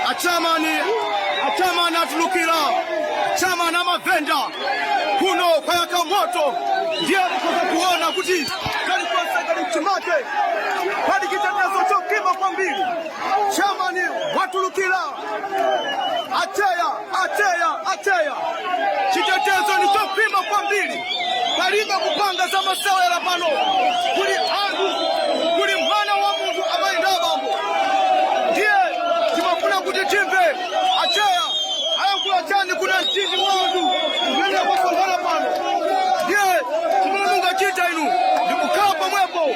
achamani atulukira chamani amavenda kuno kwayaka moto ndiye kuona kuti kali mchimake pali chitetezo chokima kwambiri chamani watulukira ateya chitetezo ni chokima kwambiri palibe kupanga za masewera pano kuli mwana wa Mungu amayenda bambo ndiye timafuna kuti timve ateya ayankula chani kuna mtiji wangu ngenda kusongana pano ndiye timununga chita inu ndikukaa pamwepo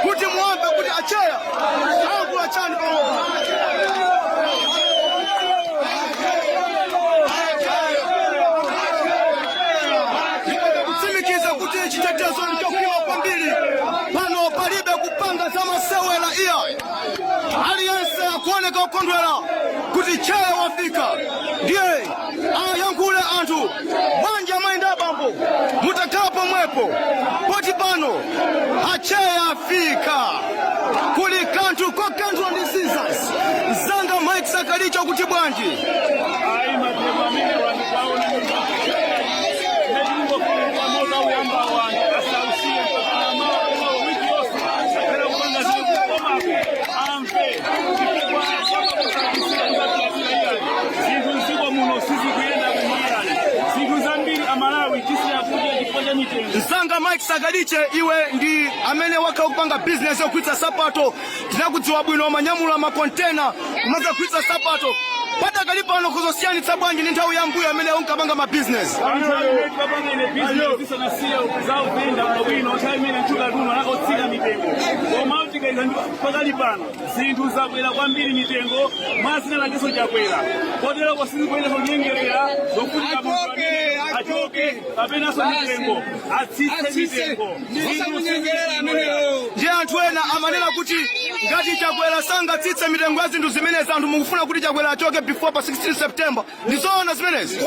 kuti muambe kuti ateya ayankula chani pamwepo chitetezo nichokiwa kwambiri pano palibe kupanga za masewera iya aliyense akuoneka ukondwera kuti chaya wafika ndiye ayankule anthu bwanja mayenda bambo mutakapo mwepo poti pano achaya afika kuli kanthu kwa kanthu ndi scissors zanga Mike Sakalicho kuti bwanji Nsanga Mike Sakaliche iwe ndi amene waka kupanga business yokwitsa sapato tinakudziwa bwino manyamula makontena kumaza kwitsa sapato pata kalipa ano kuzosiyanitsa bwanji ndi nthawi ya mbuyo amene unkapanga ma business pakali pano zinthu zakwera kwambiri mitengo masina nakeso chakwera kotero kwasizibwera kunyengerera zofunika achoke kapenaso mitengo atsitse mitengo ndiye anthu ena amanena kuti ngati chakwera sangatsitse mitengo ya zinthu zimenezi anthu mukufuna kuti chakwera achoke before pa 16 September ndizoona zimenezi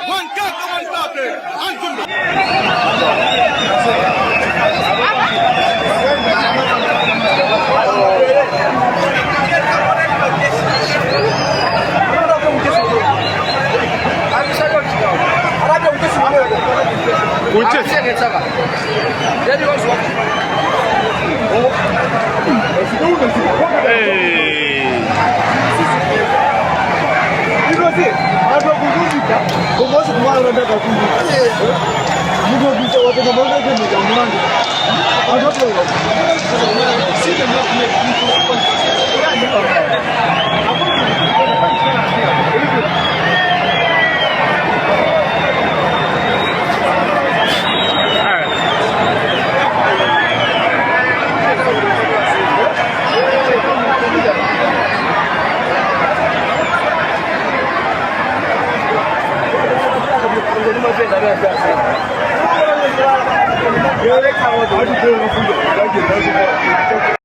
one cut, one bucket, Como se fuma la verdad aquí? Mucho bicho va a tomar la que me llaman. Algo todo. Sí, que no Yo le cago de